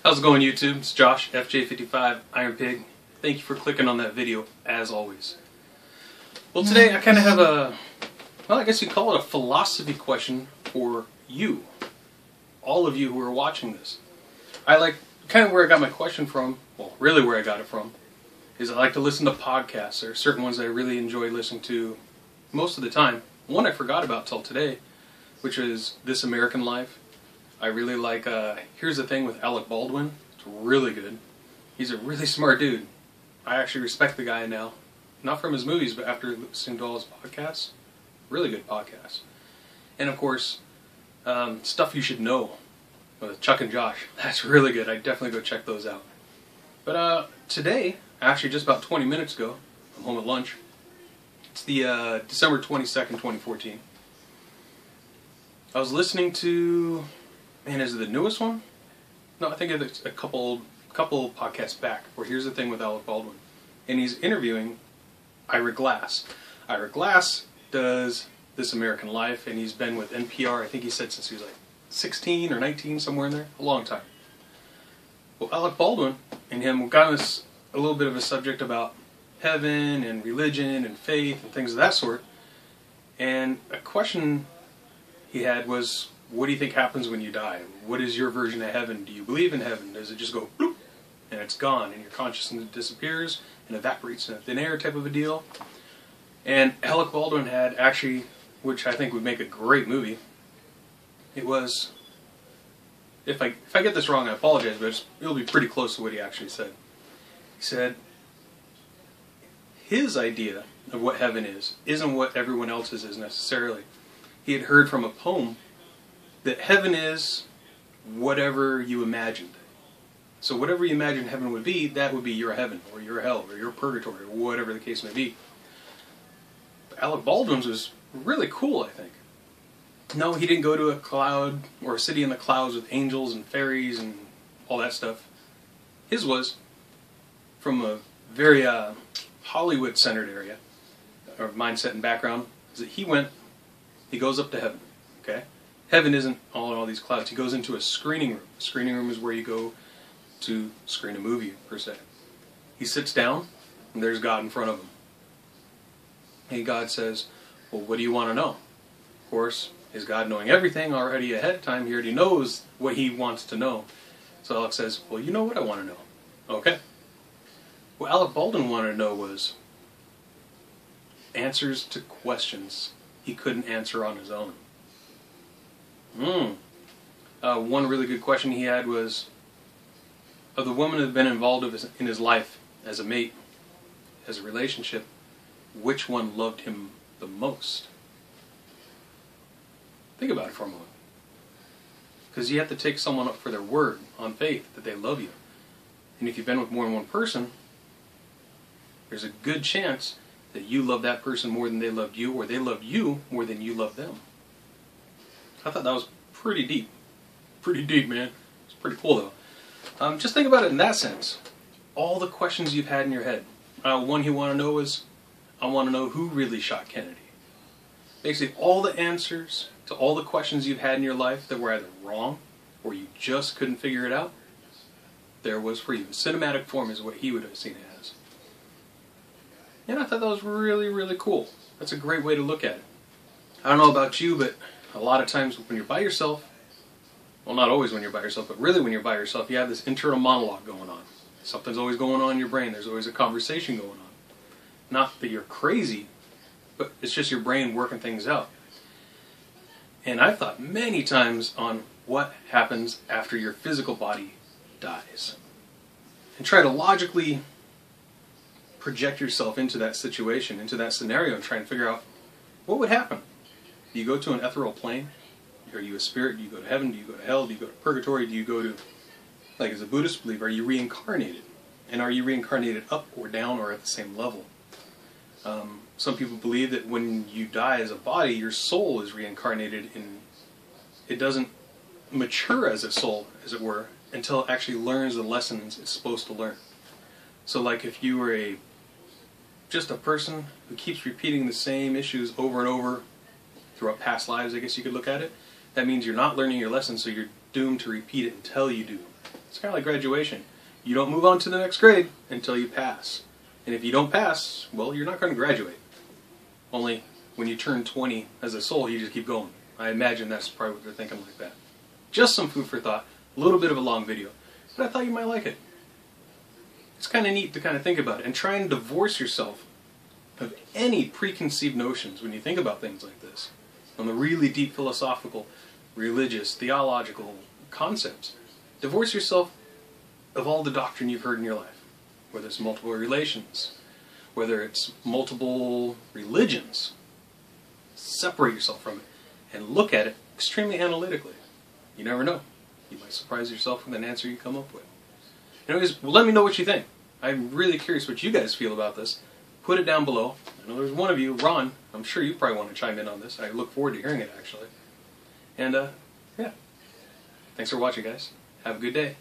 How's it going, YouTube? It's Josh, FJ55 Iron Pig. Thank you for clicking on that video, as always. Well, today I kind of have I guess you'd call it a philosophy question for you. All of you who are watching this. Kind of where I got my question from, well, really where I got it from, is I like to listen to podcasts. There are certain ones I really enjoy listening to most of the time. One I forgot about till today, which is This American Life. I really like Here's the Thing with Alec Baldwin. It's really good. He's a really smart dude. I actually respect the guy now. Not from his movies, but after listening to all his podcasts. Really good podcasts. And of course, Stuff You Should Know with Chuck and Josh. That's really good. I'd definitely go check those out. But today, actually just about 20 minutes ago, I'm home at lunch. It's the December 22nd, 2014. I was listening to... Man, is it the newest one? No, I think it's a couple podcasts back, where Here's the Thing with Alec Baldwin. And he's interviewing Ira Glass. Ira Glass does This American Life, and he's been with NPR, I think he said since he was like 16 or 19, somewhere in there. A long time. Well, Alec Baldwin and him got on a little bit of a subject about heaven and religion and faith and things of that sort. And a question he had was, what do you think happens when you die? What is your version of heaven? Do you believe in heaven? Does it just go bloop and it's gone and your consciousness disappears and evaporates in thin air type of a deal? And Alec Baldwin had actually, which I think would make a great movie, it was, if I get this wrong I apologize, but it'll be pretty close to what he actually said. He said his idea of what heaven isn't what everyone else's is necessarily. He had heard from a poem that heaven is whatever you imagined. So whatever you imagine heaven would be, that would be your heaven, or your hell, or your purgatory, or whatever the case may be. But Alec Baldwin's was really cool, I think. No, he didn't go to a cloud, or a city in the clouds with angels and fairies and all that stuff. His was from a very Hollywood-centered area, or mindset and background, is that he goes up to heaven, okay? Heaven isn't all in all these clouds. He goes into a screening room. A screening room is where you go to screen a movie, per se. He sits down, and there's God in front of him. And God says, well, what do you want to know? Of course, is God knowing everything already ahead of time? He already knows what he wants to know. So Alec says, well, you know what I want to know. Okay. What Alec Baldwin wanted to know was answers to questions he couldn't answer on his own. One really good question he had was, of the women that have been involved in his life as a mate, as a relationship, which one loved him the most? Think about it for a moment. Because you have to take someone up for their word on faith that they love you. And if you've been with more than one person, there's a good chance that you love that person more than they loved you, or they love you more than you love them. I thought that was pretty deep. Pretty deep, man. It's pretty cool, though. Just think about it in that sense. All the questions you've had in your head. One you want to know is, I want to know who really shot Kennedy. Basically, all the answers to all the questions you've had in your life that were either wrong, or you just couldn't figure it out, there was for you. Cinematic form is what he would have seen it as. And I thought that was really, really cool. That's a great way to look at it. I don't know about you, but a lot of times when you're by yourself, well, not always when you're by yourself, but really when you're by yourself, you have this internal monologue going on. Something's always going on in your brain. There's always a conversation going on. Not that you're crazy, but it's just your brain working things out. And I've thought many times on what happens after your physical body dies. And try to logically project yourself into that situation, into that scenario, and try and figure out what would happen. Do you go to an ethereal plane? Are you a spirit? Do you go to heaven? Do you go to hell? Do you go to purgatory? Do you go to, like as a Buddhist believer, are you reincarnated? And are you reincarnated up or down or at the same level? Some people believe that when you die as a body, your soul is reincarnated and it doesn't mature as a soul, as it were, until it actually learns the lessons it's supposed to learn. So like if you were just a person who keeps repeating the same issues over and over throughout past lives, I guess you could look at it, that means you're not learning your lessons, so you're doomed to repeat it until you do. It's kind of like graduation. You don't move on to the next grade until you pass. And if you don't pass, well, you're not going to graduate. Only when you turn 20 as a soul, you just keep going. I imagine that's probably what they're thinking like that. Just some food for thought. A little bit of a long video. But I thought you might like it. It's kind of neat to kind of think about it and try and divorce yourself of any preconceived notions when you think about things like this. On the really deep philosophical, religious, theological concepts. Divorce yourself of all the doctrine you've heard in your life. Whether it's multiple relations, whether it's multiple religions. Separate yourself from it and look at it extremely analytically. You never know. You might surprise yourself with an answer you come up with. Anyways, well, let me know what you think. I'm really curious what you guys feel about this. Put it down below. I know there's one of you, Ron. I'm sure you probably want to chime in on this. I look forward to hearing it, actually. And, yeah. Thanks for watching, guys. Have a good day.